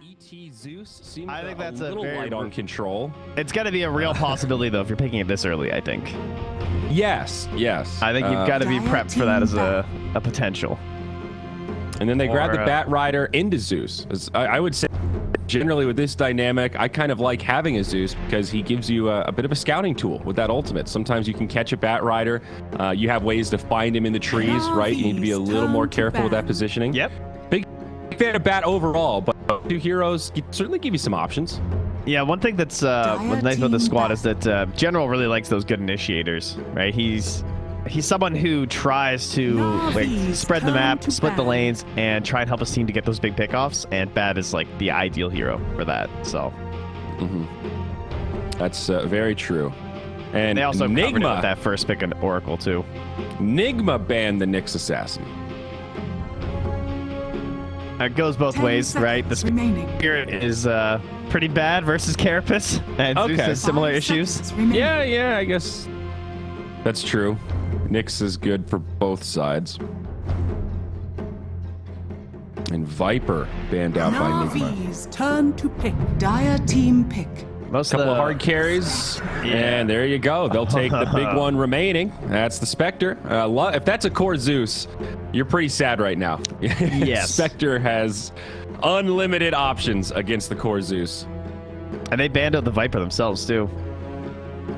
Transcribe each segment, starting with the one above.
ET Zeus seems I think that's a little light on control. It's got to be a real possibility, though, if you're picking it this early, I think. Yes, yes. I think you've got to be prepped for that as a potential. And then they grab the Bat Rider into Zeus. I would say, generally with this dynamic, I kind of like having a Zeus because he gives you a bit of a scouting tool with that ultimate. Sometimes you can catch a Bat Rider. You have ways to find him in the trees, right? You need to be a little more careful with that positioning. Yep. Big fan of Bat overall, but two heroes certainly give you some options. Yeah, one thing that's nice about the squad is that General really likes those good initiators, right? He's someone who tries to like spread the map, split the lanes, and try and help his team to get those big pickoffs. And Bat is like the ideal hero for that. So, that's very true. And they also NIGMA covered it with that first pick in Oracle too. NIGMA banned the Nyx Assassin. It goes both ways, right? The Spirit is pretty bad versus Carapace, and Zeus has similar issues. Yeah, I guess that's true. Nyx is good for both sides. And Viper banned out by NIGMA. NAVI's turn to pick. Dire team pick. Most couple of hard carries, and there you go. They'll take the big one remaining. That's the Spectre. If that's a core Zeus, you're pretty sad right now. Yes. Spectre has unlimited options against the core Zeus. And they banned out the Viper themselves, too.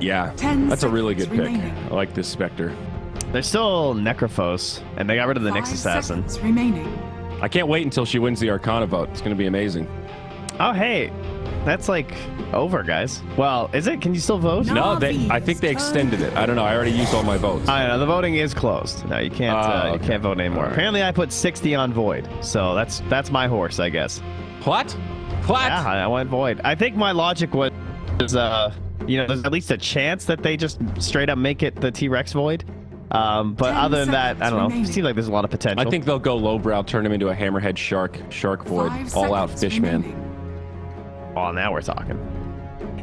Yeah, that's a really good pick. I like this Spectre. They're still Necrophos, and they got rid of the Nyx Assassin. I can't wait until she wins the Arcana vote. It's going to be amazing. Oh, hey. That's like over, guys. Well, is it? Can you still vote? No, I think they extended it. I don't know. I already used all my votes. I know the voting is closed. No, you can't. You can't vote anymore. Right. Apparently, I put 60 on Void, so that's my horse, I guess. What? Yeah, I went Void. I think my logic was, there's at least a chance that they just straight up make it the T-Rex Void. But other than that, I don't know. It seems like there's a lot of potential. I think they'll go lowbrow, turn him into a Hammerhead Shark Void, all-out Fishman. Oh, now we're talking.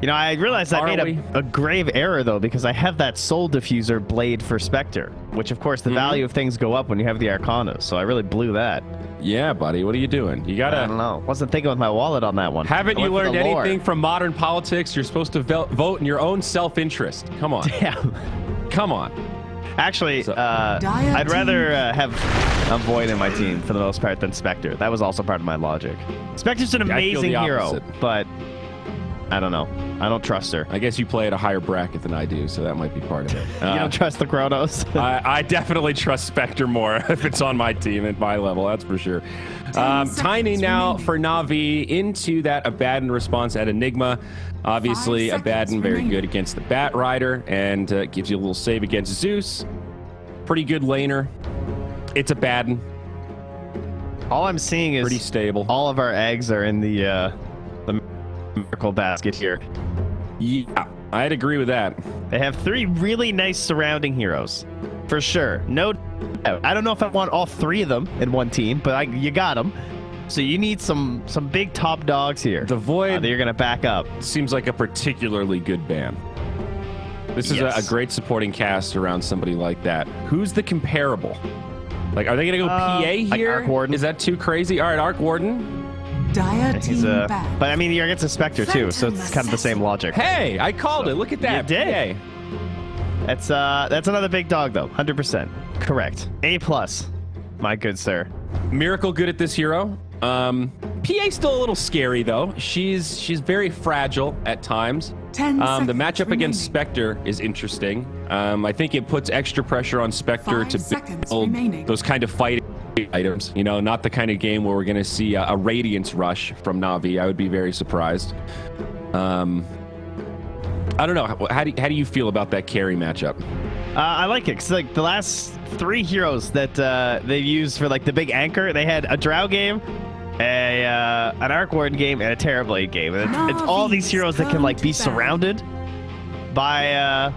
You know, I realized I made a grave error, though, because I have that Soul Diffuser blade for Spectre, which, of course, the value of things go up when you have the Arcana, so I really blew that. Yeah, buddy. What are you doing? You gotta... I don't know. Wasn't thinking with my wallet on that one. Haven't you learned anything from modern politics? You're supposed to vote in your own self-interest. Come on. Damn. Come on. Actually, I'd rather have a Void in my team for the most part than Spectre. That was also part of my logic. Spectre's an amazing hero, but I don't know. I don't trust her. I guess you play at a higher bracket than I do, so that might be part of it. You don't trust the Chronos? I definitely trust Spectre more if it's on my team at my level, that's for sure. Tiny now for Navi into that Abaddon response at Enigma. Obviously, Abaddon very good against the Bat Rider, and gives you a little save against Zeus. Pretty good laner. It's Abaddon. All I'm seeing is pretty stable. All of our eggs are in the miracle basket here. Yeah, I'd agree with that. They have 3 really nice surrounding heroes, for sure. No doubt. I don't know if I want all 3 of them in one team, but you got them. So you need some big top dogs here. The Void that you're gonna back up. Seems like a particularly good ban. This is a great supporting cast around somebody like that. Who's the comparable? Like, are they gonna go PA here? Like Arc Warden. Is that too crazy? All right, Arc Warden. But I mean, you're against a Spectre too, so it's kind of the same logic. Hey, I called it. Look at that. You did. That's another big dog though. 100% correct. A+, my good sir. Miracle good at this hero. PA still a little scary though. She's very fragile at times. The matchup against Spectre is interesting. I think it puts extra pressure on Spectre to build those kind of fighting items. You know, not the kind of game where we're going to see a Radiance rush from Navi. I would be very surprised. I don't know. How do you feel about that carry matchup? I like it because like the last 3 heroes that they've used for like the big anchor, they had a Drow game, an Arc Warden game, and a Terrorblade game. And it's all these heroes that can like be surrounded by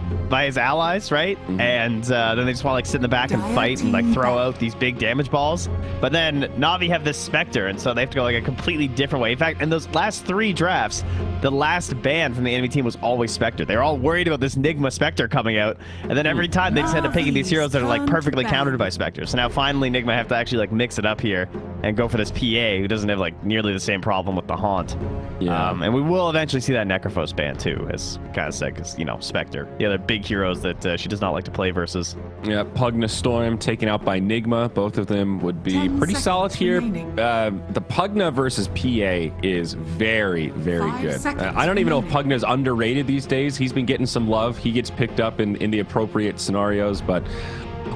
his allies, right? And then they just want to like sit in the back and fight and like throw out these big damage balls. But then Navi have this Spectre, and so they have to go like a completely different way. In fact, in those last 3 drafts, the last ban from the enemy team was always Spectre. They were all worried about this NIGMA Spectre coming out, and then every time they just end up picking these heroes that are like perfectly countered by Spectre. So now finally NIGMA have to actually like mix it up here and go for this PA who doesn't have like nearly the same problem with the Haunt. Yeah. And we will eventually see that Necrophos ban too, as kind of said, because, you know, Spectre, the other big heroes that she does not like to play versus. Yeah, Pugna Storm taken out by NIGMA. Both of them would be pretty solid here. The Pugna versus PA is very, very good. I don't even know if Pugna's underrated these days. He's been getting some love. He gets picked up in the appropriate scenarios, but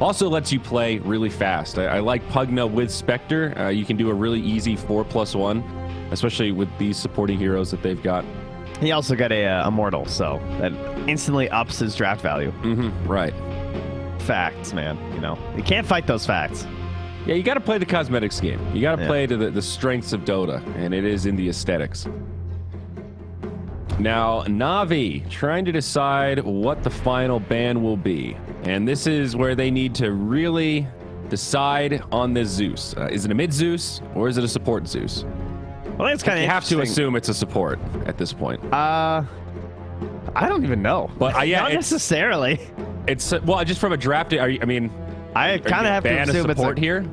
also lets you play really fast. I like Pugna with Spectre. You can do a really easy 4+1, especially with these supporting heroes that they've got. He also got a Immortal, so that instantly ups his draft value. Right. Facts, man. You know, you can't fight those facts. Yeah, you got to play the cosmetics game. You got to play to the strengths of Dota, and it is in the aesthetics. Now, Navi trying to decide what the final ban will be. And this is where they need to really decide on this Zeus. Is it a mid Zeus or is it a support Zeus? Well, it's kind of You have to assume it's a support at this point. I don't even know. But yeah, not necessarily. It's well, just from a draft. I kind of have to assume it's support here.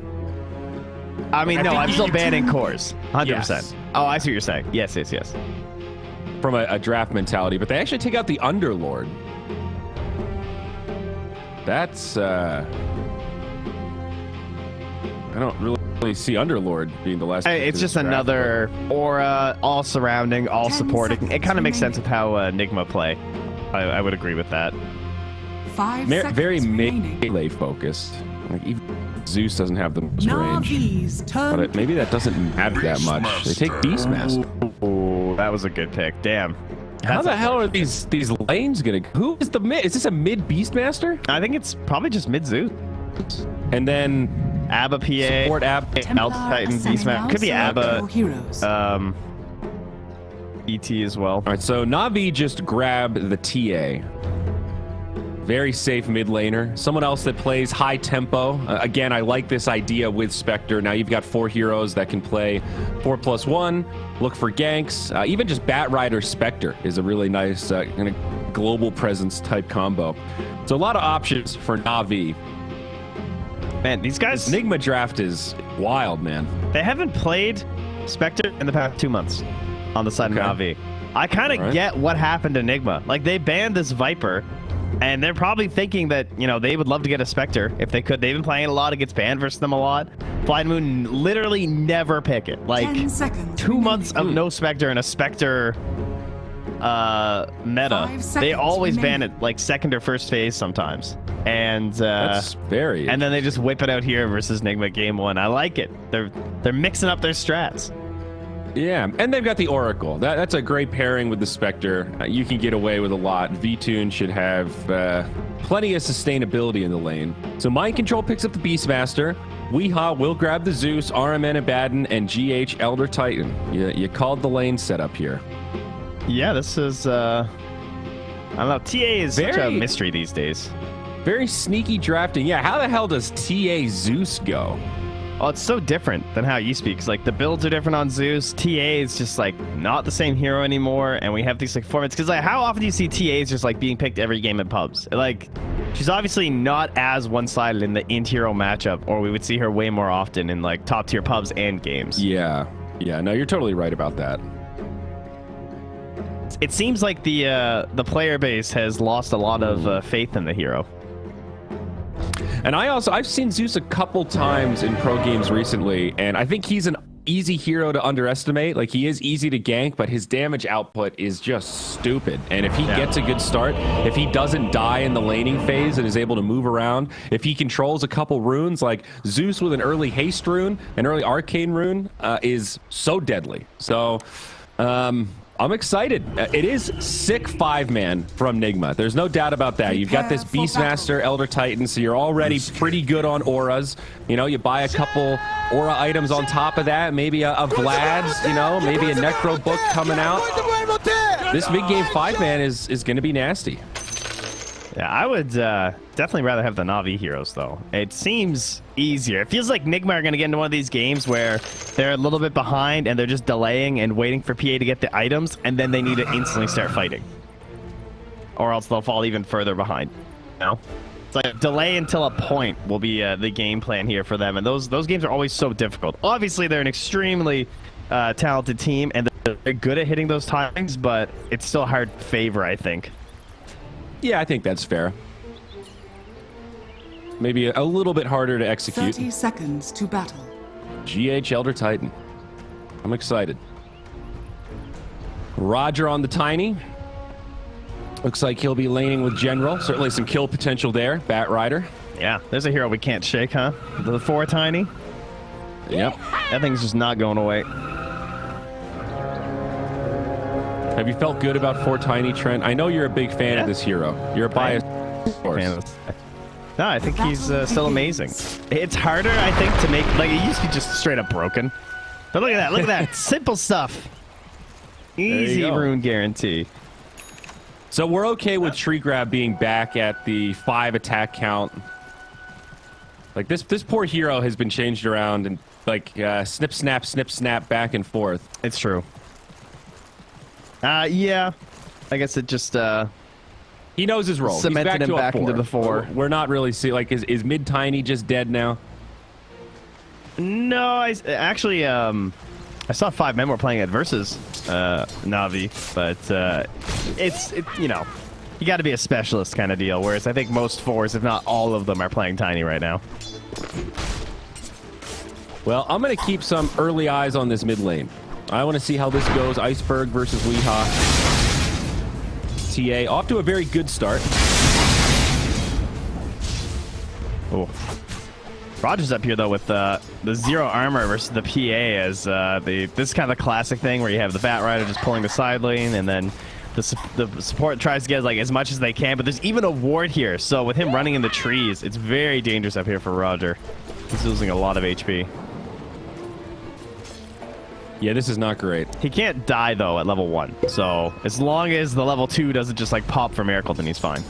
I mean, no, I'm still banning cores. 100%. Yes. Oh, I see what you're saying. Yes. From a draft mentality, but they actually take out the Underlord. That's I don't really see Underlord being the last. It's just another aura, all surrounding, all supporting. It kind of makes sense with how NIGMA play. I would agree with that. 5 seconds very remaining. melee focused. Like even Zeus doesn't have the most range. Navi's turn. But maybe that doesn't matter that much. They take Beastmaster. Ooh, that was a good pick. Damn. How the hell are these lanes gonna? Who is the mid? Is this a mid Beastmaster? I think it's probably just mid Zeus. And then Abba PA, support Ab. Elf Titan, Beastmaster. Could be Abba. Heroes. ET as well. All right, so Navi just grabbed the TA. Very safe mid laner. Someone else that plays high tempo. Again, I like this idea with Spectre. Now you've got 4 heroes that can play 4+1, look for ganks. Even just Bat Rider Spectre is a really nice kind of global presence type combo. So a lot of options for Navi. Man, these guys... This NIGMA draft is wild, man. They haven't played Spectre in the past 2 months on the side of Navi. I kind of get what happened to NIGMA. Like, they banned this Viper, and they're probably thinking that, you know, they would love to get a Spectre if they could. They've been playing it a lot. It gets banned versus them a lot. Flying Moon literally never pick it. Like, 10 seconds 2 months of no Spectre and a Spectre meta. They always ban it, like, second or first phase sometimes. And that's very and then they just whip it out here versus NIGMA game 1. I like it. They're mixing up their strats. Yeah, and they've got the Oracle. That's a great pairing with the Spectre. You can get away with a lot. V-Tune should have plenty of sustainability in the lane. So Mind Control picks up the Beastmaster. Weehaw will grab the Zeus, RMN Abaddon, and GH Elder Titan. You called the lane setup here. Yeah, this is, I don't know. TA is such a mystery these days. Very sneaky drafting. Yeah, how the hell does TA Zeus go? Oh, it's so different than how it used to be, because, like, the builds are different on Zeus. TA is just, like, not the same hero anymore, and we have these, like, formats. Because, like, how often do you see TAs just, like, being picked every game in pubs? Like, she's obviously not as one-sided in the in-hero matchup, or we would see her way more often in, like, top-tier pubs and games. Yeah. Yeah, no, you're totally right about that. It seems like the player base has lost a lot of faith in the hero. And I've seen Zeus a couple times in pro games recently, and I think he's an easy hero to underestimate. Like, he is easy to gank, but his damage output is just stupid. And if he gets a good start, if he doesn't die in the laning phase and is able to move around, if he controls a couple runes, like Zeus with an early haste rune, an early arcane rune, is so deadly. So, I'm excited. It is sick 5-man from NIGMA. There's no doubt about that. You've got this Beastmaster, Elder Titan, so you're already pretty good on auras. You know, you buy a couple aura items on top of that, maybe a Vlad's, you know, maybe a Necro book coming out. This mid-game 5-man is going to be nasty. Yeah, I would definitely rather have the Navi heroes, though. It seems easier. It feels like NIGMA are going to get into one of these games where they're a little bit behind and they're just delaying and waiting for PA to get the items, and then they need to instantly start fighting. Or else they'll fall even further behind. You know? It's like delay until a point will be the game plan here for them, and those games are always so difficult. Obviously, they're an extremely talented team, and they're good at hitting those timings, but it's still hard favor, I think. Yeah, I think that's fair. Maybe a little bit harder to execute. 30 seconds to battle. GH Elder Titan. I'm excited. Roger on the Tiny. Looks like he'll be laning with General. Certainly some kill potential there. Bat Rider. Yeah, there's a hero we can't shake, huh? The 4 Tiny. Yep. That thing's just not going away. Have you felt good about 4 Tiny, Trent? I know you're a big fan of this hero. You're a biased fan. No, I think he's still amazing. It's harder, I think, to make... Like, it used to be just straight up broken. But look at that. Look at that. Simple stuff. Easy rune guarantee. So we're okay with Tree Grab being back at the 5 attack count. Like, this poor hero has been changed around and, like, snip, snap, back and forth. It's true. Yeah. I guess it just... He knows his role. Cemented him back into the 4. We're not really see like is mid Tiny just dead now? No, I saw 5 men were playing at versus Navi, but it's you know, you got to be a specialist kind of deal. Whereas I think most 4s, if not all of them, are playing Tiny right now. Well, I'm gonna keep some early eyes on this mid lane. I want to see how this goes. Iceberg versus Weehaw. TA off to a very good start. Oh, Roger's up here though with the 0 armor versus the PA as this is kind of the classic thing where you have the Bat Rider just pulling the side lane, and then the support tries to get like as much as they can. But there's even a ward here, so with him running in the trees, it's very dangerous up here for Roger. He's losing a lot of HP. Yeah, this is not great. He can't die, though, at level 1. So, as long as the level 2 doesn't just, like, pop for Miracle, then he's fine.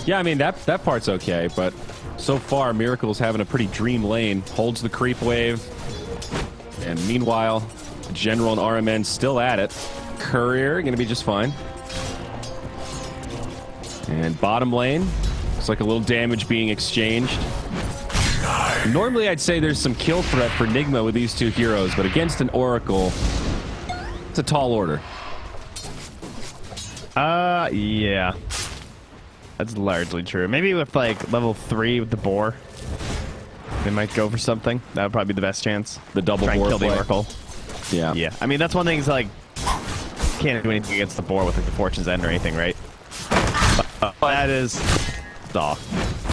Yeah, I mean, that part's okay, but so far, Miracle's having a pretty dream lane. Holds the creep wave. And meanwhile, General and RMN still at it. Courier going to be just fine. And bottom lane, looks like a little damage being exchanged. Normally, I'd say there's some kill threat for NIGMA with these 2 heroes, but against an Oracle, it's a tall order. Yeah. That's largely true. Maybe with, like, level 3 with the boar, they might go for something. That would probably be the best chance. The double try boar and kill play. the Oracle. Yeah. Yeah. I mean, that's one thing is, like, can't do anything against the boar with, like, the Fortune's End or anything, right? But that is...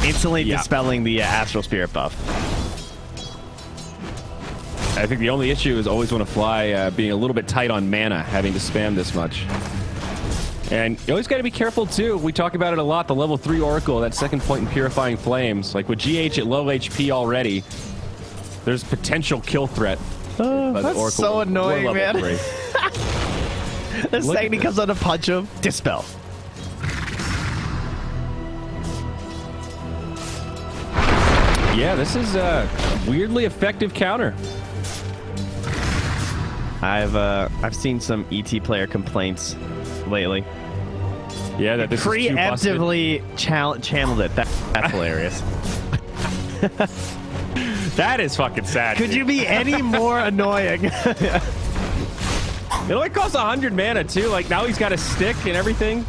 instantly dispelling the Astral Spirit buff. I think the only issue is always want to fly being a little bit tight on mana, having to spam this much. And you always got to be careful, too. We talk about it a lot. The level 3 Oracle, that second point in Purifying Flames. Like, with GH at low HP already, there's potential kill threat. That's so annoying, man. The second he comes on to punch him, dispel. Yeah, this is a weirdly effective counter. I've seen some ET player complaints lately. Yeah, that this preemptively channeled it. That's hilarious. That is fucking sad. Could you be any more annoying? It only costs 100 mana too. Like now he's got a stick and everything.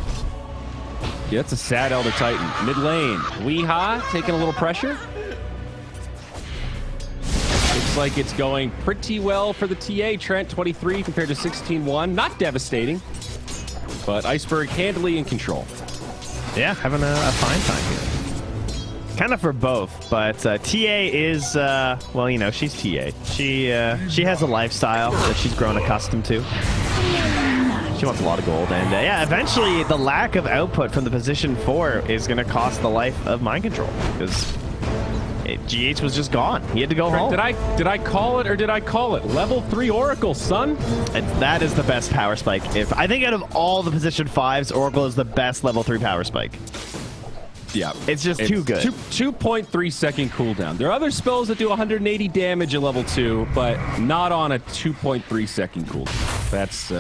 Yeah, that's a sad Elder Titan. Mid lane, Weehaw taking a little pressure. Looks like it's going pretty well for the TA. Trent 23 compared to 16-1. Not devastating, but Iceberg handily in control. Yeah, having a fine time here. Kind of for both, but TA is, well, you know, she's TA. She has a lifestyle that she's grown accustomed to. She wants a lot of gold, and yeah, eventually the lack of output from the position 4 is going to cost the life of Mind Control, because GH was just gone. He had to go home. Did I call it or did I call it? Level 3 Oracle, son. And that is the best power spike. I think out of all the position 5s, Oracle is the best level 3 power spike. Yeah. It's just too good. 2.3 second cooldown. There are other spells that do 180 damage at level 2, but not on a 2.3 second cooldown. That's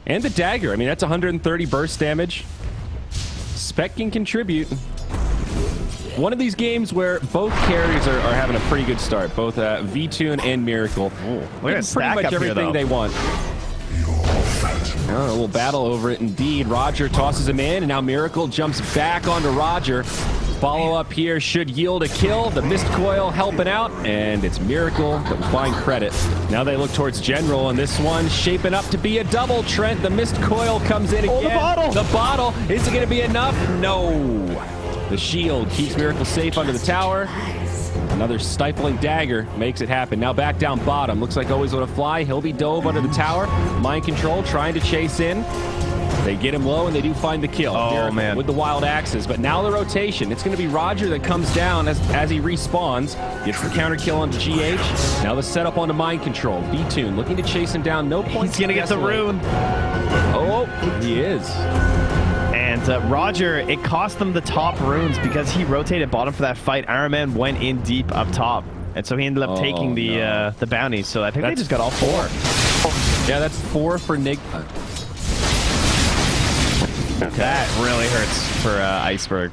and the dagger. I mean, that's 130 burst damage. Spec can contribute. One of these games where both carries are having a pretty good start. Both V-Tune and Miracle. We're gonna pretty much up everything here, they want. A little battle over it indeed. Roger tosses him in, and now Miracle jumps back onto Roger. Follow-up here should yield a kill. The Mist Coil helping out, and it's Miracle applying credit. Now they look towards General, and this one shaping up to be a double. Trent, the Mist Coil comes in again. Oh, the bottle! The bottle! Is it going to be enough? No! The shield keeps Miracle safe under the tower. Another stifling dagger makes it happen. Now back down bottom. Looks like always want to fly. He'll be dove under the tower. Mind control trying to chase in. They get him low, and they do find the kill. Oh, man. With the wild axes. But now the rotation. It's going to be Roger that comes down as he respawns. Gets the counter kill onto GH. Now the setup onto mind control. V-Tune looking to chase him down. No points. He's going to get the rune. Oh, he is. And Roger, it cost them the top runes because he rotated bottom for that fight. Iron Man went in deep up top. And so he ended up taking the bounty. So I think they just got all 4. Yeah, that's 4 for NIGMA. That really hurts for Iceberg.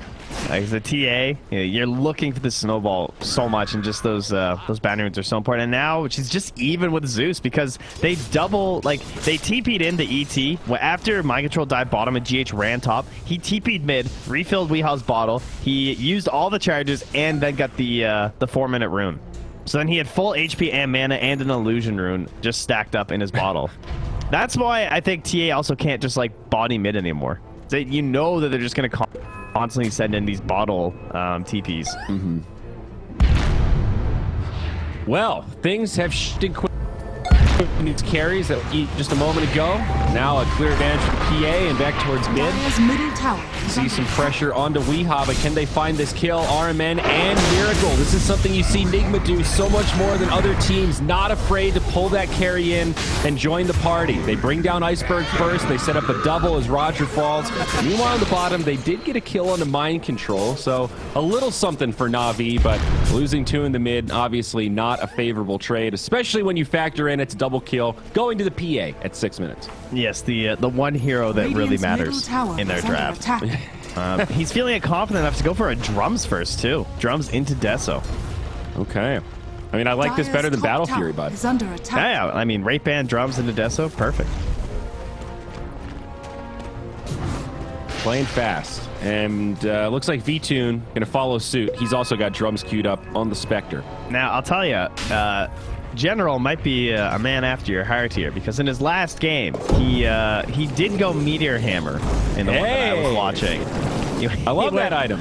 As a TA, you're looking for the snowball so much, and just those bounty runes are so important. And now she's just even with Zeus because they double, like, they TP'd into ET. After Mind Control died bottom and GH ran top, he TP'd mid, refilled Weeha's bottle, he used all the charges, and then got the 4-minute rune. So then he had full HP and mana and an illusion rune just stacked up in his bottle. That's why I think TA also can't just, like, body mid anymore. You know that they're just going to constantly send in these bottle TPs. Mm-hmm. Well, things have shifted quickly. Needs carries that just a moment ago. Now a clear advantage for the PA and back towards mid. See some pressure onto Weeha, but can they find this kill? RMN and Miracle. This is something you see NIGMA do so much more than other teams. Not afraid to pull that carry in and join the party. They bring down Iceberg first. They set up a double as Roger falls. Meanwhile, on the bottom, they did get a kill on the mind control. So a little something for NAVI, but losing 2 in the mid, obviously not a favorable trade, especially when you factor in it's double kill going to the PA at 6 minutes. Yes, the one hero that really matters in their draft. He's feeling confident enough to go for a drums first too. Drums into Deso. Okay. I mean, I like this better than Battle Fury, bud. Yeah, I mean, Rape Band, drums into Deso, perfect. Playing fast. And looks like V-Tune going to follow suit. He's also got drums queued up on the Spectre. Now, I'll tell you, General might be a man after your heart here, because in his last game, he did go Meteor Hammer in the one that I was watching. I love that item.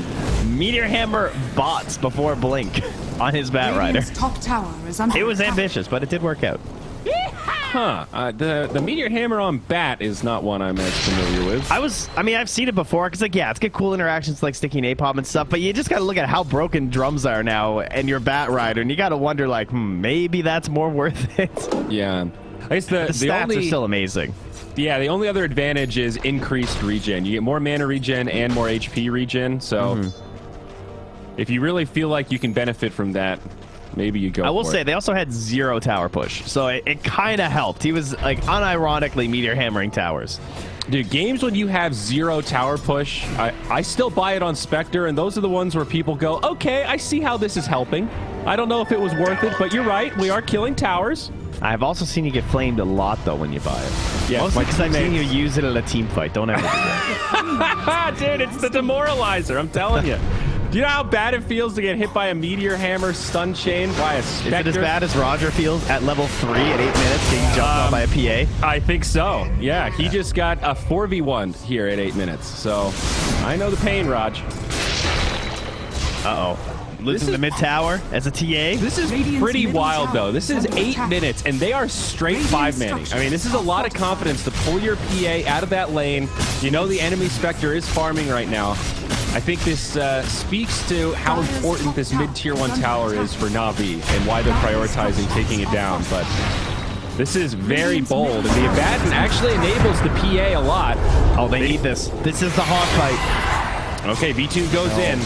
Meteor Hammer bots before Blink on his Bat Rider. Top tower is under It was attack. ambitious, but it did work out. Huh. The Meteor Hammer on Bat is not one I'm as familiar with. I mean, I've seen it before, because, like, yeah, it's got cool interactions like sticking napalm and stuff, but you just got to look at how broken drums are now and your Bat Rider, and you got to wonder, like, maybe that's more worth it. Yeah. I guess the stats are still amazing. Yeah, the only other advantage is increased regen. You get more mana regen and more HP regen, so if you really feel like you can benefit from that, maybe you go. I will say they also had 0 tower push, so it kind of helped. He was, like, unironically meteor hammering towers. Dude, games when you have 0 tower push, I still buy it on Spectre, and those are the ones where people go, okay, I see how this is helping. I don't know if it was worth it, but you're right. We are killing towers. I've also seen you get flamed a lot, though, when you buy it. Yeah, mostly because I've seen you use it in a team fight. Don't ever do that. Dude, it's the demoralizer, I'm telling you. Do you know how bad it feels to get hit by a Meteor Hammer stun chain by a Spectre? Is it as bad as Roger feels at level 3 at 8 minutes getting jumped on by a PA? I think so. Yeah, he just got a 4v1 here at 8 minutes. So I know the pain, Raj. Uh-oh. Losing the mid tower as a TA. This is pretty wild, though. This is 8 minutes, and they are straight 5-manning. I mean, this is a lot of confidence to pull your PA out of that lane. You know the enemy Spectre is farming right now. I think this speaks to how important this mid-tier 1 tower is for NAVI and why they're prioritizing taking it down. But this is very bold, and the Abaddon actually enables the PA a lot. Oh, they need this. This is the hog fight. Okay, V2 goes in.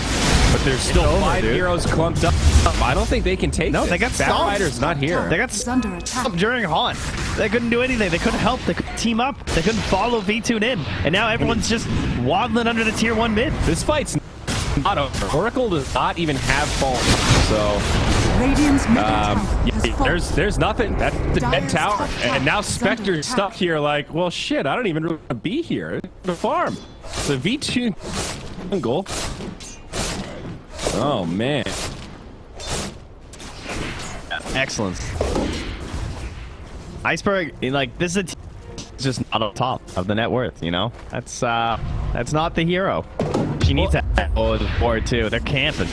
But there's still over, 5 dude. heroes clumped up. I don't think they can take No, this. they got Batrider's not here. They got Is under attack. stopped during haunt. They couldn't do anything. They couldn't help. They couldn't team up. They couldn't follow V-Tune in. And now everyone's just waddling under the tier 1 mid. This fight's not over. Oracle does not even have fault. So Radiant's middle tower has yeah, fallen. there's nothing. That's the dead Dire's tower. top tower And now is under Spectre's attack. stuck here like, well, shit, I don't even really want to be here. The farm. The V2 jungle. Oh, man. Excellent. Iceberg, like, this is a team that's just not on top of the net worth, you know? That's not the hero. She needs to the board too. They're camping.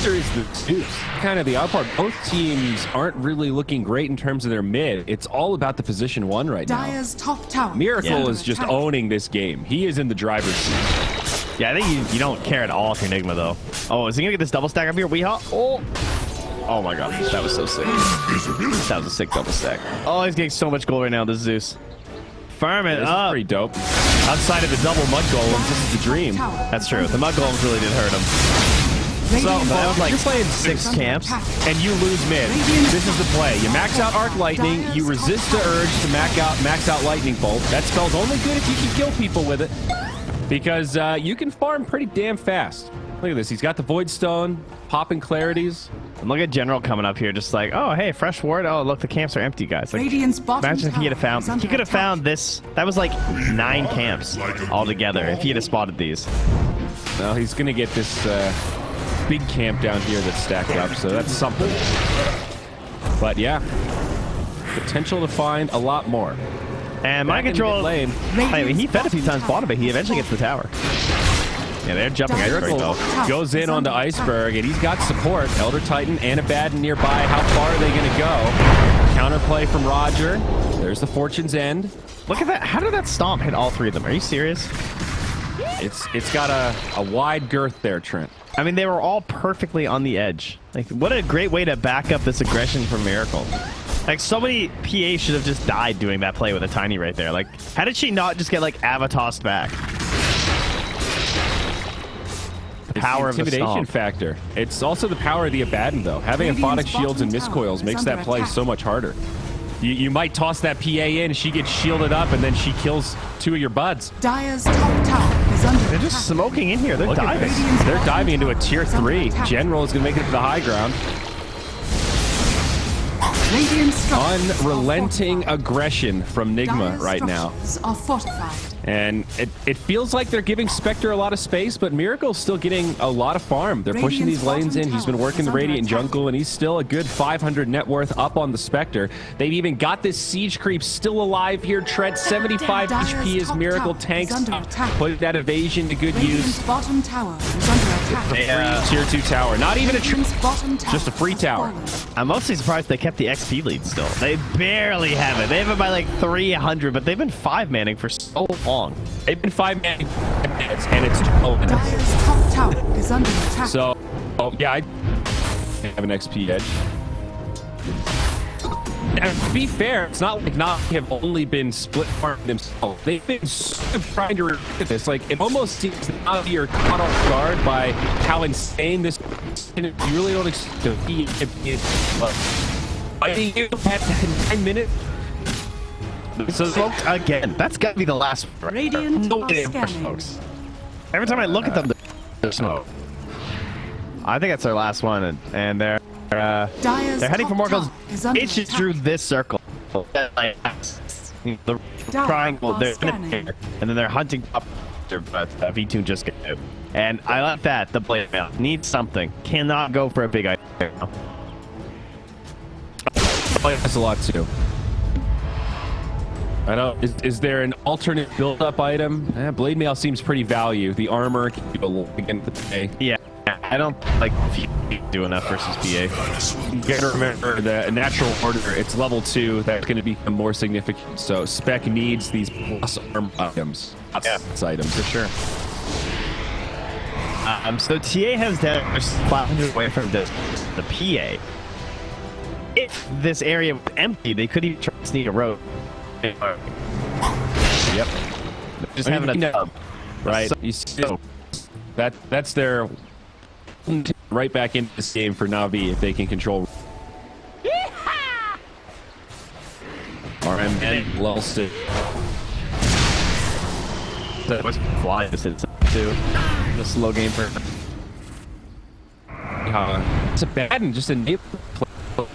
There is the Zeus. Kind of the odd part. Both teams aren't really looking great in terms of their mid. It's all about the position 1 right now. Dire's top tower. Miracle is is just under attack. owning this game. He is in the driver's seat. Yeah, I think you don't care at all if you're Nigma though. Oh, is he gonna get this double stack up here? Oh my god, that was so sick. That was a sick double stack. Oh, he's getting so much gold right now, this Zeus. Farm it This is up. pretty dope. Outside of the double mud golems, this is the dream. That's true. The mud golems really did hurt him. So that was like You're playing 6 camps. and you lose mid. This is the play. You max out Arc Lightning, you resist the urge to max out Lightning Bolt. That spell's only good if you can kill people with it, because you can farm pretty damn fast. Look at this. He's got the Void Stone, popping clarities. And look at General coming up here, just like, oh hey, fresh ward. Oh look, the camps are empty, guys. Like, Radiant's bottom imagine if he had tower found. is under He could have attack. found this. That was like 9 camps altogether if he had spotted these. Well, he's going to get this big camp down here that's stacked up, so that's something. But yeah, potential to find a lot more. And mind Back in control. mid lane. I mean, he fed a few times bottom, but he eventually gets the tower. Yeah, they're jumping Iceberg though. Goes in onto Iceberg, and he's got support. Elder Titan and Abaddon nearby. How far are they going to go? Counterplay from Roger. There's the Fortune's End. Look at that. How did that stomp hit all 3 of them? Are you serious? It's got a wide girth there, Trent. I mean, they were all perfectly on the edge. Like, what a great way to back up this aggression from Miracle. Like, so many PA should have just died doing that play with a Tiny right there. Like, how did she not just get, like, Avatossed back? The power of the Intimidation stomp. factor. It's also the power of the Abaddon, though. Having Radiant's Aphotic Shields and bottom tower Miscoils is makes under that play attack. so much harder. You might toss that PA in, she gets shielded up, and then she kills 2 of your buds. Dire's top tower is under They're attack. just smoking in here. They're Look at diving. this. They're diving into a tier Is under 3. attack. General is going to make it to the high ground. Radiant structures are Unrelenting fortified. aggression from NIGMA Dire's right now. structures are fortified. And it feels like they're giving Spectre a lot of space, but Miracle's still getting a lot of farm. They're pushing Radiant's these lanes in. bottom He's been tower working is the under Radiant attack. jungle, and he's still a good 500 net worth up on the Spectre. They've even got this siege creep still alive here. Trent, 75 Dire's HP as top Miracle tower is tanks. under attack. Put that evasion to good Radiant's use. bottom tower is under attack. Free tier 2 tower. Not even a true. Radiant's bottom tower Just a free has tower. fallen. I'm mostly surprised they kept the XP lead still. They barely have it. They have it by like 300, but they've been 5-manning for so long. They've been 5 minutes, and it's 12 minutes. Dire's top tower is under attack. So, yeah, I have an XP edge. And to be fair, it's not like NAVI have only been split farming themselves. They've been sort of trying to repeat this. Like, it almost seems that NAVI are caught off guard by how insane this is. And you really don't expect to be fighting you at 9 minutes. So smoked again. That's got to be the last one. Radiant No are damn fresh scanning. smokes. Every time I look at them, they're smoke. I think that's their last one, and they're Dire's heading for top more goals. tower is under It's just attack. through this circle. Like, the Dire triangle, are they're in scanning. there, and then they're hunting up. But V2 just get out. And I like that. The blade mail needs something. Cannot go for a big item. That's a lot too. I know. Is there an alternate build-up item? Blade mail seems pretty value. The armor can keep a little again today. Yeah, I don't like do enough versus PA. You gotta remember the natural order. It's level 2. That's going to become more significant. So spec needs these plus armor items. Yeah. Items for sure. So TA has down 500 away from the PA. If this area was empty, they could even try to sneak a road. Yep. Just I having mean, a tub, right? You see, that's their right back into this game for Navi if they can control. RMN lost it. That was fly too. The slow game for. It's a bad and just enable play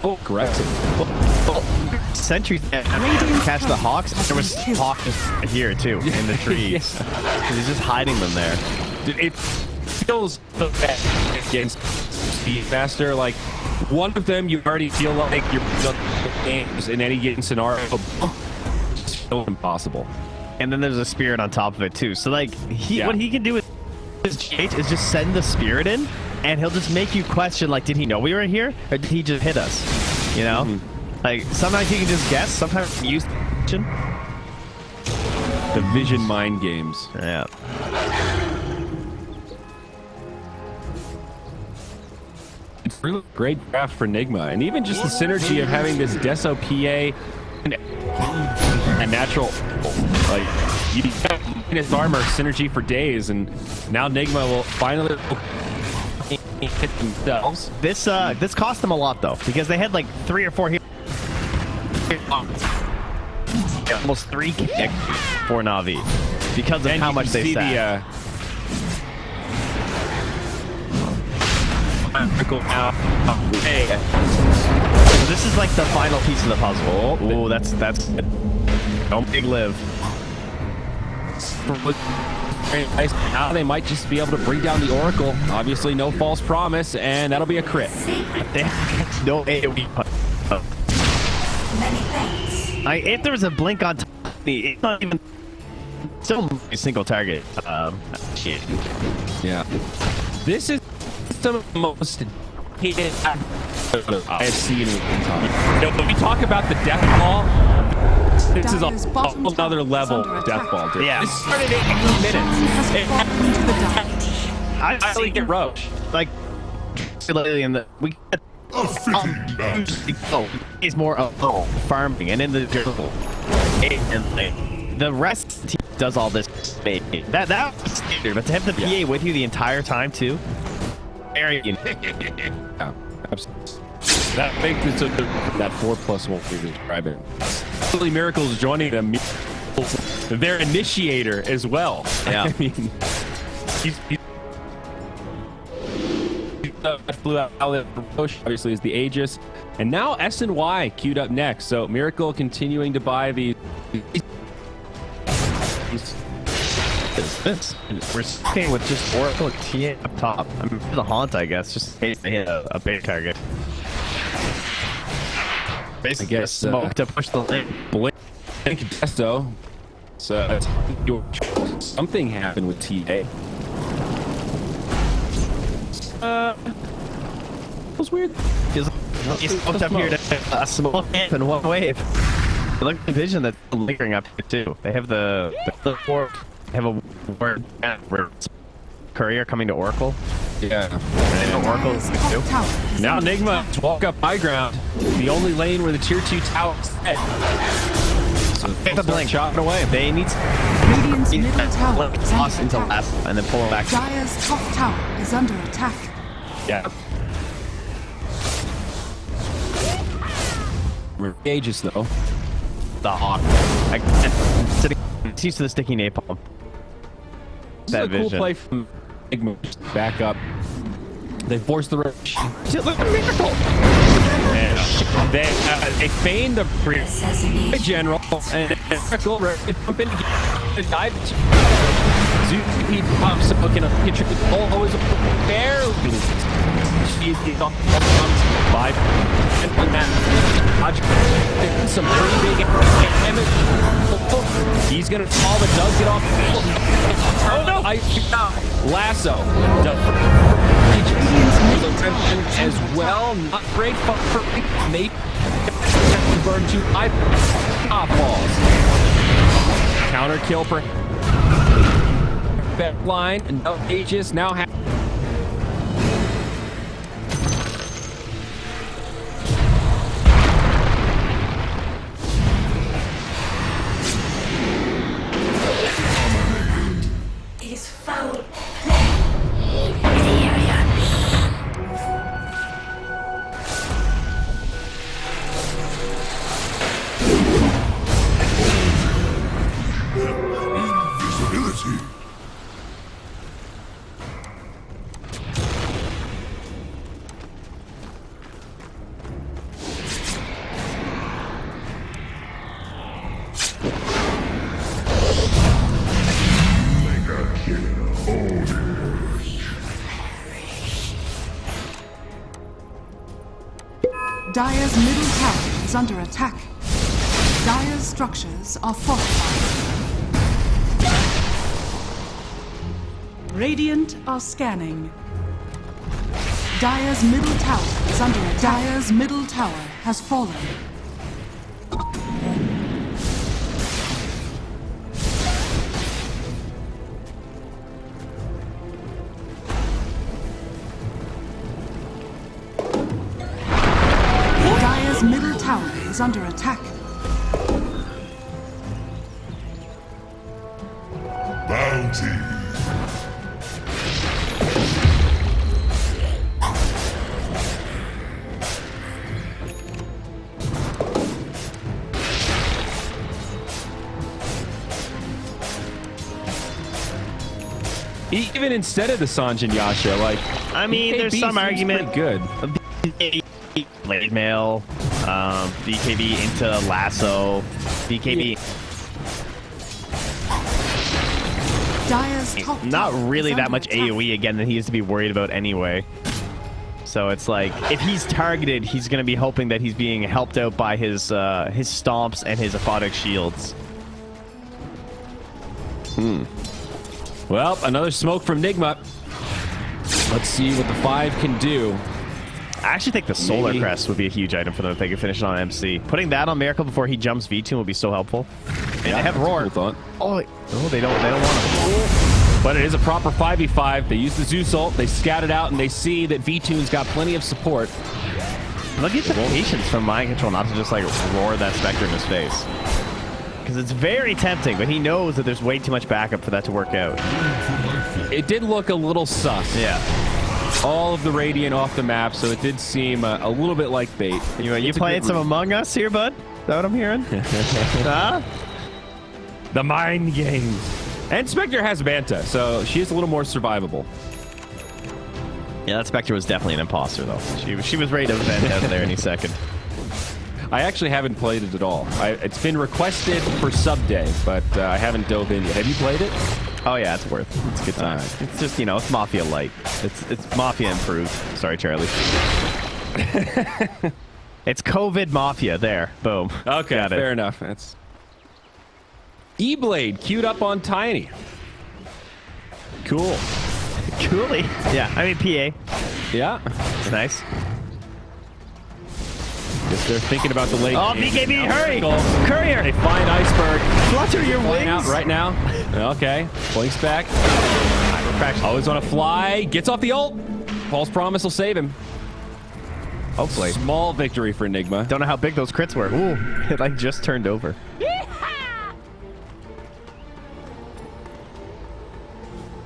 aggressive. Sentry catch the hawks. There was hawks here too in the trees. Yeah. He's just hiding them there. Dude, it feels so bad against Speedmaster. Like one of them, you already feel like you're games in any given scenario. It's so impossible. And then there's a spirit on top of it too. So like what he can do with his GH is just send the spirit in, and he'll just make you question like, did he know we were here, or did he just hit us? You know, like sometimes he can just guess. Sometimes he use the vision mind games. Yeah. It's really great draft for NIGMA, and even just the synergy of having this Deso PA and a natural, like, you got minus armor synergy for days, and now NIGMA will finally hit themselves. This cost them a lot though, because they had like 3 or 4 heroes. Almost 3 kick for Navi because of how much they sat. So this is like the final piece of the puzzle. Oh, that's good. Don't big live. Now they might just be able to bring down the Oracle. Obviously, no false promise, and that'll be a crit. No AoE. If there was a blink on top, it's not even still a single target. Shit. Yeah. This is some of the most hated I've seen in time. When we talk about the death ball, this is a whole other level of death ball, dude. Yeah. This started in 8 minutes. I really get roached. Like, in the we is more of farming and in the jungle. And the rest team does all this. That was standard, but to have the PA with you the entire time too. Very yeah, absolutely. That makes it so that 4+1 we describe it. Absolutely, Miracle's joining them. Their initiator as well. Yeah. I mean, he's flew out obviously is the Aegis, and now S and Y queued up next. So Miracle continuing to buy the. We're staying with just Oracle TA up top. I mean, the Haunt, I guess, just in case they hit a big target. Basically, I guess smoke to push the lane. Blink Deso. So something happened with TA. It was weird. He's hooked up here to a small camp in one wave. Look at the vision that's lingering up here too. They have the have a word courier coming to Oracle. Yeah. Oracle too. Now NIGMA walk up high ground. The only lane where the tier 2 tower is set. So the blink chopping away. They need Radiant's middle tower is toss under into attack. left and then pull them back. Dire's top tower is under attack. Yeah. Aegis though. The Hawk. It's used to the sticky napalm. This is a cool play from NIGMA. Back up. They force the rush. Look at Miracle! And they feign the general, and Miracle pump in and dive. Zuki pops up looking at the ball is barely. She's off five. And on that, some pretty big damage. He's gonna fall, but does get off. Oh no! Lasso. As well, not great for Nate. Burn 2 top balls. Counter kill for back line, and no Aegis now has. Dire's middle tower is under attack. Dire's structures are fortified. Radiant are scanning. Dire's middle tower is under attack. Dire's middle tower has fallen. Dire's middle tower is under attack. Bounty. Even instead of the Sanjin Yasha, like, I mean, there's BKB some seems argument. pretty good. Blade mail, BKB into lasso, BKB. Dire's top Not tower really is that under much attack. AoE again that he has to be worried about anyway. So it's like, if he's targeted, he's going to be hoping that he's being helped out by his stomps and his aphotic shields. Well, another smoke from NIGMA. Let's see what the 5 can do. I actually think the Solar Maybe. Crest would be a huge item for them if they could finish it on MC. Putting that on Miracle before he jumps V2 would be so helpful. And they have that's a Roar. cool thought. Oh, no, they don't want him. But it is a proper 5v5. They use the Zeus ult, they scout it out, and they see that V-Tune's got plenty of support. Look at the patience from Mind Control not to just like roar that Spectre in his face. Because it's very tempting, but he knows that there's way too much backup for that to work out. It did look a little sus. Yeah. All of the Radiant off the map, so it did seem a little bit like bait. You It's a playing good some route. Among Us here, bud? Is that what I'm hearing? Huh? The mind games. And Spectre has Banta, so she is a little more survivable. Yeah, that Spectre was definitely an imposter, though. She was ready to vent out of there any second. I actually haven't played it at all. It's been requested for sub day, but I haven't dove in yet. Have you played it? Oh yeah, it's worth it. It's a good time. Alright. It's just, you know, it's Mafia light. It's Mafia improved. Sorry, Charlie. It's COVID Mafia. There. Boom. Okay, Got it. fair enough. That's E-Blade queued up on Tiny. Cool. Coolly. Yeah, I mean PA. Yeah. It's nice. Guess they're thinking about the late Oh, game. BKB, Now hurry! Miracle. Courier! They find Iceberg. Flutter your Flying wings! out right now. Okay. Blinks back. Always on a fly. Gets off the ult. Paul's promise will save him. Hopefully. Small victory for Enigma. Don't know how big those crits were. Ooh, it like just turned over.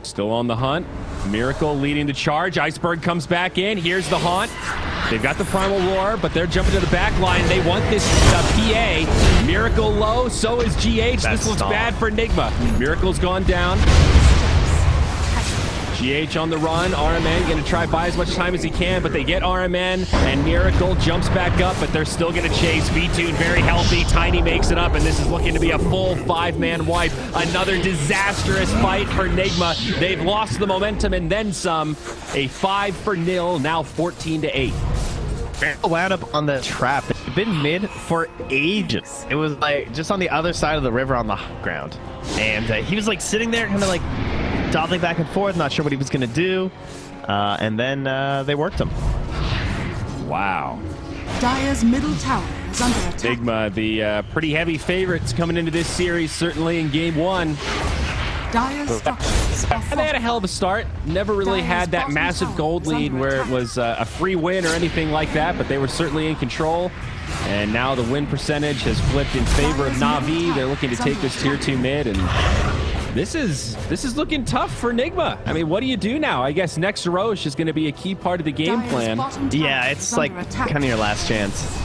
Still on the hunt. Miracle leading the charge. Iceberg comes back in. Here's the haunt. They've got the primal roar, but they're jumping to the back line. They want this PA. Miracle low. So is GH. This looks bad for Enigma. Miracle's gone down. GH on the run. RMN going to try buy as much time as he can, but they get RMN, and Miracle jumps back up, but they're still going to chase. V-Tune very healthy. Tiny makes it up, and this is looking to be a full 5-man wipe. Another disastrous fight for Enigma. They've lost the momentum and then some. A 5-0, now 14-8. Wound up on the trap. It's been mid for ages. It was like just on the other side of the river on the ground. And he was like sitting there kind of like dodging back and forth, not sure what he was going to do. And then they worked him. Wow. Dire's middle tower is under attack. Enigma, the pretty heavy favorites coming into this series, certainly in game one. Dire's structures are And they had a hell of a start. Never really Dire's had that bottom massive tower gold is lead under where it attack. was a free win or anything like that, but they were certainly in control. And now the win percentage has flipped in favor of Navi. They're looking to take this tier 2 mid, and this is looking tough for Enigma. I mean, what do you do now? I guess next Roche is going to be a key part of the game Dire's plan. bottom tower Yeah, is it's under like attack. kind of your last chance.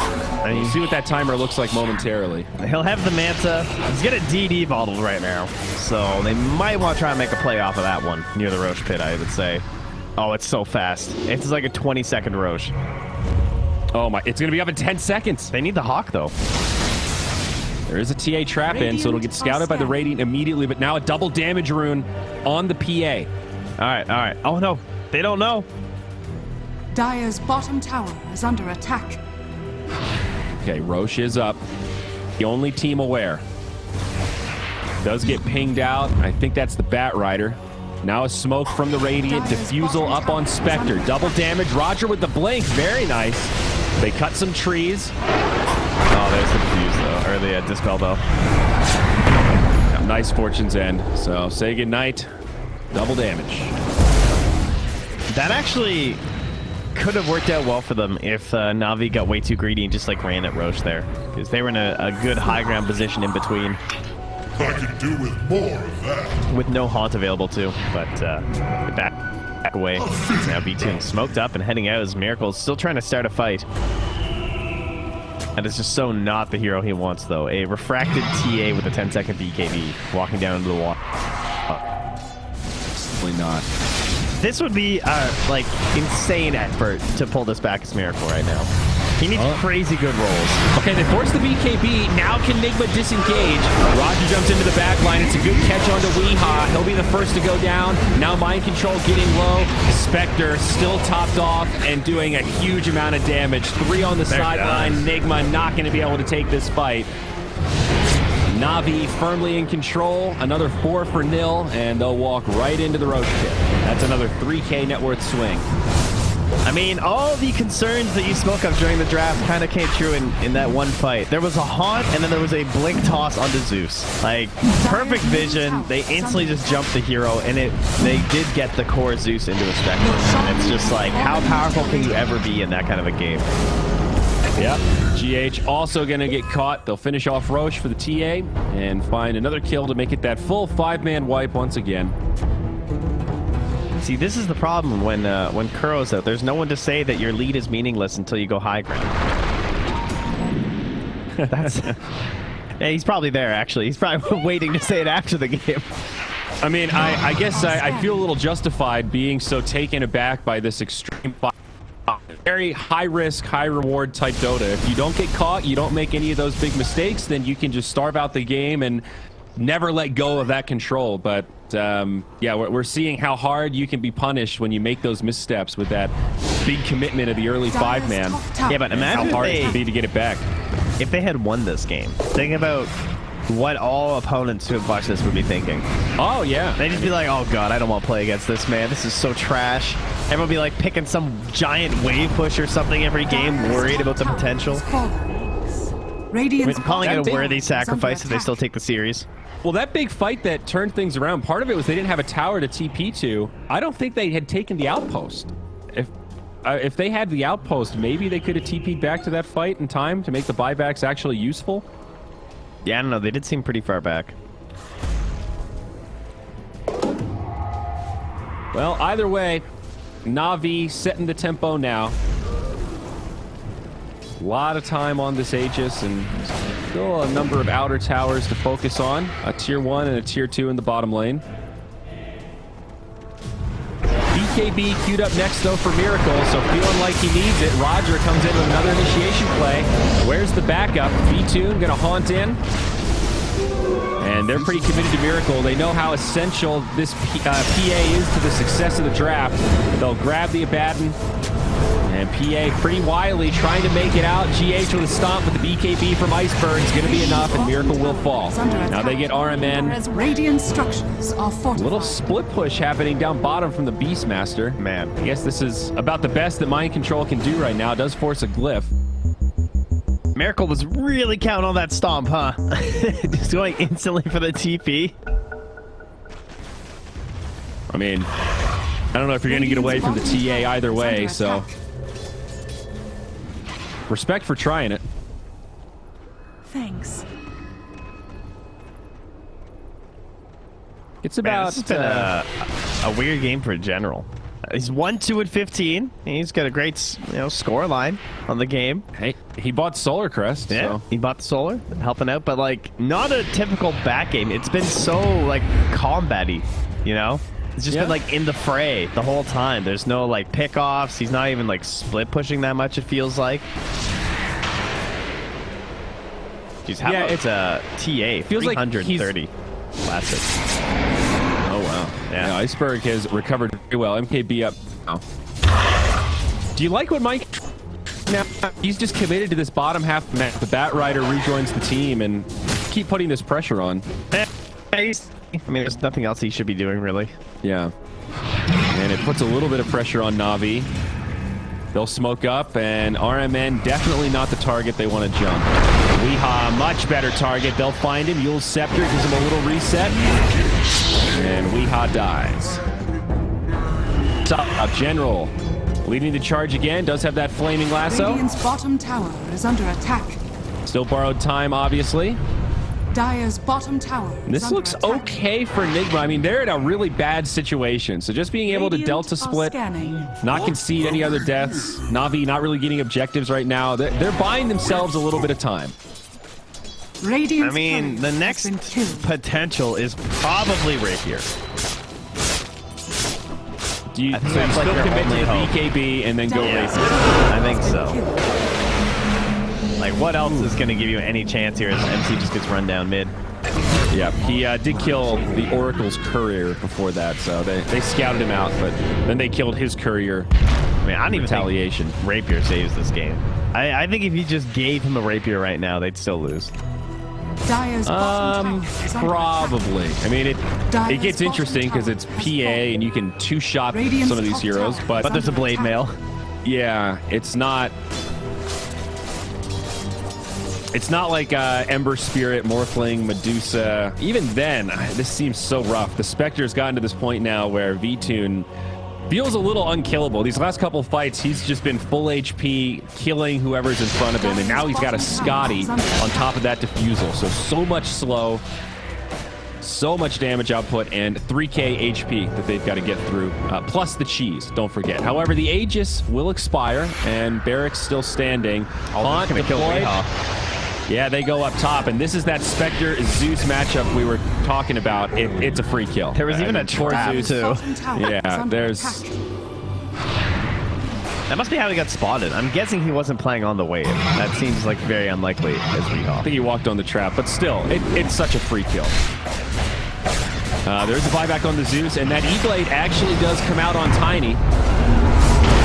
I We'll mean, see what that timer looks like momentarily. he'll have the Manta. He's got a DD bottled right now. So they might want to try and make a play off of that one near the Roche pit, I would say. Oh, it's so fast. It's like a 20-second Roche. Oh my, it's going to be up in 10 seconds. They need the Hawk, though. There is a TA trap in, so it'll get scouted by the Radiant immediately, but now a double damage rune on the PA. All right. Oh, no. They don't know. Dire's bottom tower is under attack. Okay, Roche is up. The only team aware. Does get pinged out. I think that's the Bat Rider. Now a smoke from the Radiant. Diffusal up on Spectre. Double damage. Roger with the blink. Very nice. They cut some trees. Oh, there's the diffuse though, or the dispel though. Nice Fortune's End. So say goodnight. Double damage. That actually could have worked out well for them if Navi got way too greedy and just like ran at Roche there, because they were in a good high ground position in between. I could do with more of that. With no haunt available too, but back away. Now B2 smoked up and heading out as Miracle's still trying to start a fight. And it's just so not the hero he wants though. A refracted TA with a 10-second BKB walking down into the wall. Definitely not. This would be like insane effort to pull this back as Miracle right now. He needs crazy good rolls. Okay, they force the BKB. Now can NIGMA disengage? Roger jumps into the back line. It's a good catch onto Weehaw. He'll be the first to go down. Now Mind Control getting low. Spectre still topped off and doing a huge amount of damage. 3 on the sideline. NIGMA not going to be able to take this fight. Navi firmly in control. Another 4 for nil, and they'll walk right into the Roche pit. That's another 3K net worth swing. I mean, all the concerns that you spoke of during the draft kind of came true in that one fight. There was a haunt, and then there was a blink toss onto Zeus. Like, perfect vision. They instantly just jumped the hero, and they did get the core Zeus into a spectrum. And it's just like, how powerful can you ever be in that kind of a game? Yep. GH also going to get caught. They'll finish off Roche for the TA and find another kill to make it that full 5-man wipe once again. See, this is the problem when Kuro's out. There's no one to say that your lead is meaningless until you go high ground. That's... Yeah, he's probably there, actually. He's probably waiting to say it after the game. I mean, I guess I feel a little justified being so taken aback by this extreme fight. Very high risk, high reward type Dota. If you don't get caught, you don't make any of those big mistakes, then you can just starve out the game and never let go of that control. But yeah, we're seeing how hard you can be punished when you make those missteps with that big commitment of the early 5-man. Yeah, but imagine how hard it would be to get it back. If they had won this game, think about what all opponents who have watched this would be thinking. Oh, yeah. They'd just be like, oh, God, I don't want to play against this, man. This is so trash. Everyone would be like picking some giant wave push or something every game, worried about the potential. Calling it a worthy sacrifice if they still take the series. Well, that big fight that turned things around, part of it was they didn't have a tower to TP to. I don't think they had taken the outpost. If they had the outpost, maybe they could have TP'd back to that fight in time to make the buybacks actually useful. Yeah, I don't know. They did seem pretty far back. Well, either way, Navi setting the tempo now. A lot of time on this Aegis, and still a number of outer towers to focus on. A tier 1 and a tier 2 in the bottom lane. BKB queued up next, though, for Miracle, so feeling like he needs it. Roger comes in with another initiation play. Where's the backup? V2 gonna haunt in. And they're pretty committed to Miracle. They know how essential this PA is to the success of the draft. They'll grab the Abaddon. And PA pretty wily trying to make it out. GH with a stomp with the BKB from Iceberg is going to be enough, and Miracle will fall. Now they get RMN. Radiant structures are fortified. Little split push happening down bottom from the Beastmaster. Man, I guess this is about the best that Mind Control can do right now. It does force a glyph. Miracle was really counting on that stomp, huh? Just going instantly for the TP. I mean, I don't know if you're going to get away from the TA either way, so... Respect for trying it. Thanks. It's about... Man, this has been a weird game for a general. He's 1-2 at 15. He's got a great, score line on the game. Hey, he bought Solar Crest. Yeah, so. he bought the Solar, helping out, but like not a typical back game. It's been so like combat-y, It's just been like in the fray the whole time. There's no like pickoffs. He's not even like split pushing that much, it feels like. Jeez, how about it's a TA? Feels 330 classic. Oh, wow. Yeah. Iceberg has recovered very well. MKB up now. Do you like what Mike... Now, he's just committed to this bottom half map. The Bat Rider rejoins the team and keep putting this pressure on. I mean, there's nothing else he should be doing, really. Yeah. And it puts a little bit of pressure on Navi. They'll smoke up, and RMN definitely not the target they want to jump. Weehaw, much better target. They'll find him. Yule's Scepter gives him a little reset. And Weehaw dies. Top General leading the charge again. Does have that flaming lasso. Radiant's bottom tower is under attack. Still borrowed time, obviously. Dire's bottom tower is This under looks attack. okay for NIGMA. I mean, they're in a really bad situation. So just being able to Radiant Delta are split, scanning. not concede any other deaths. Navi not really getting objectives right now. They're buying themselves a little bit of time. Radiant's I mean, turret the has next been killed. potential is probably Rapier. Do you I think so that's you like still their commit to only the hope. BKB and then go Dire's race? turret I think has been so. killed. Like, what else is going to give you any chance here as MC just gets run down mid? Yeah, he did kill the Oracle's courier before that, so they scouted him out, but then they killed his courier. I mean, I don't even Retaliation. think Rapier saves this game. I think if you just gave him a Rapier right now, they'd still lose. Dire's bottom tower is under Probably. I mean, it Dire's gets bottom interesting because tower it's has PA fallen. and you can two-shot Radiant's some of these top heroes, tower but But there's a blade mail. yeah, it's not like Ember Spirit, Morphling, Medusa. Even then, this seems so rough. The Spectre's gotten to this point now where VTune feels a little unkillable. These last couple fights, he's just been full HP, killing whoever's in front of him, and now he's got a Scotty on top of that Diffusal. So much slow, so much damage output, and 3k HP that they've got to get through, plus the cheese, don't forget. However, the Aegis will expire, and Barrack's still standing. Haunt gonna kill deployed. Weehaw. Yeah, they go up top, and this is that Spectre-Zeus matchup we were talking about. It's a free kill. There was even a Poor trap, Zeus. too. Bottom tower is Yeah, under there's... attack. That must be how he got spotted. I'm guessing he wasn't playing on the wave. That seems like very unlikely as I Weehaw. think he walked on the trap, but still, it's such a free kill. There's a buyback on the Zeus, and that E-Blade actually does come out on Tiny.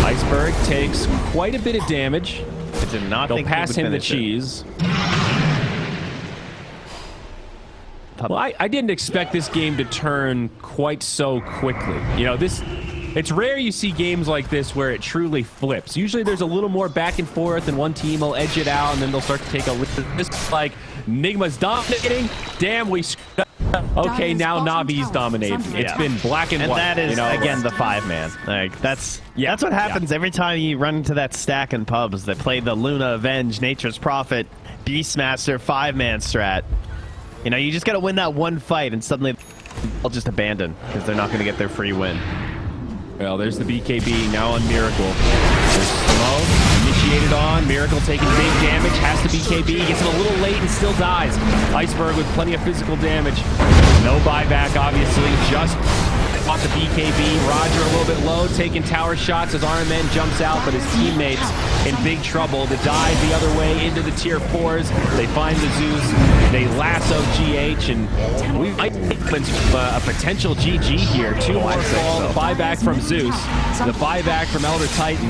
Iceberg takes quite a bit of damage. I did not They'll think he pass would him the finish it. cheese. Well, I didn't expect this game to turn quite so quickly. You know, it's rare you see games like this where it truly flips. Usually there's a little more back and forth, and one team will edge it out, and then they'll start to take a risk. This is like NIGMA's dominating. Damn, we screwed up. Okay, Dire's now bottom Navi's tower is dominating. under It's attack. been black and, And white. that is, you know? again, the 5-man. Like, that's what happens every time you run into that stack in pubs that play the Luna, Avenge, Nature's Prophet, Beastmaster 5-man strat. You know, you just got to win that one fight, and suddenly they'll just abandon because they're not going to get their free win. Well, there's the BKB now on Miracle. There's Smoke, initiated on. Miracle taking big damage, has the BKB, gets it a little late and still dies. Iceberg with plenty of physical damage. No buyback, obviously, just off the BKB. Roger a little bit low, taking tower shots as RMN jumps out, but his teammates in big trouble. The dive the other way into the tier 4s. They find the Zeus, they lasso GH, and we might have a potential GG here. Two more fall, the buyback from Zeus, the buyback from Elder Titan.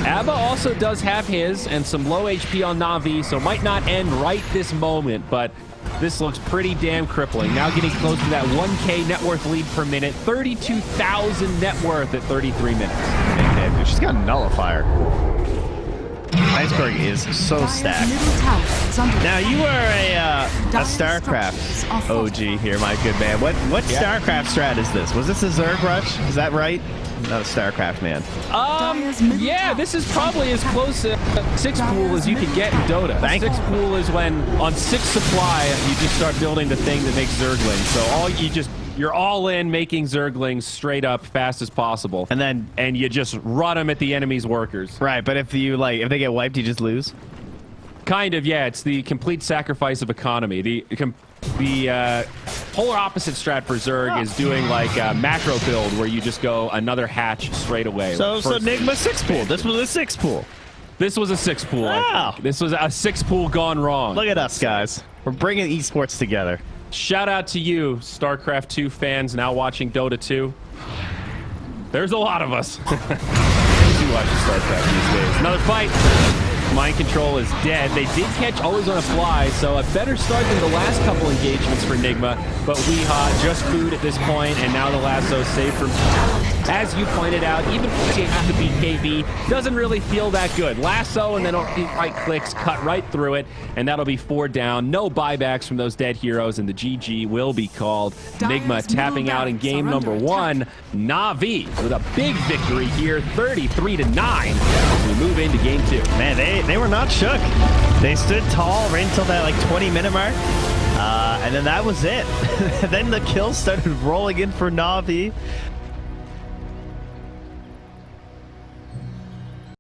Abba also does have his, and some low HP on Navi, so might not end right this moment, but this looks pretty damn crippling. Now getting close to that 1K net worth lead per minute. 32,000 net worth at 33 minutes. She's got a nullifier. Iceberg is so Dire's stacked. middle tower is under Now, you attack. are a Dire's StarCraft structures are OG fortified. here, my good man. What Yeah. StarCraft strat is this? Was this a Zerg rush? Is that right? Not a StarCraft man. Dire's middle Yeah, tower this is is probably under as attack. close to 6 pool as you can get in Dota. Thank 6 you. pool is when on 6 supply you just start building the thing that makes Zerglings. So you're all in making Zerglings straight up fast as possible, and you just run them at the enemy's workers. Right, but if they get wiped, you just lose. Kind of, yeah. It's the complete sacrifice of economy. The polar opposite strat for Zerg is doing like a macro build where you just go another hatch straight away. So Like first- NIGMA 6 pool. This was a 6 pool. This was a 6 pool. Wow. This was a 6 pool gone wrong. Look at us, guys. We're bringing esports together. Shout out to you, StarCraft 2 fans now watching Dota 2. There's a lot of us. Too watching Star Trek these days. Another fight. Mind control is dead. They did catch Always on a Fly, so a better start than the last couple engagements for NIGMA. But Weehaw just food at this point, and now the lasso saved from... As you pointed out, even if you have to beat KB, doesn't really feel that good. Lasso, and then right clicks, cut right through it, and that'll be 4 down. No buybacks from those dead heroes, and the GG will be called. NIGMA tapping out in game number 1. NAVI with a big victory here, 33-9. As we move into game 2. Man, they were not shook. They stood tall right until that like 20-minute mark. And then that was it. Then the kills started rolling in for NAVI.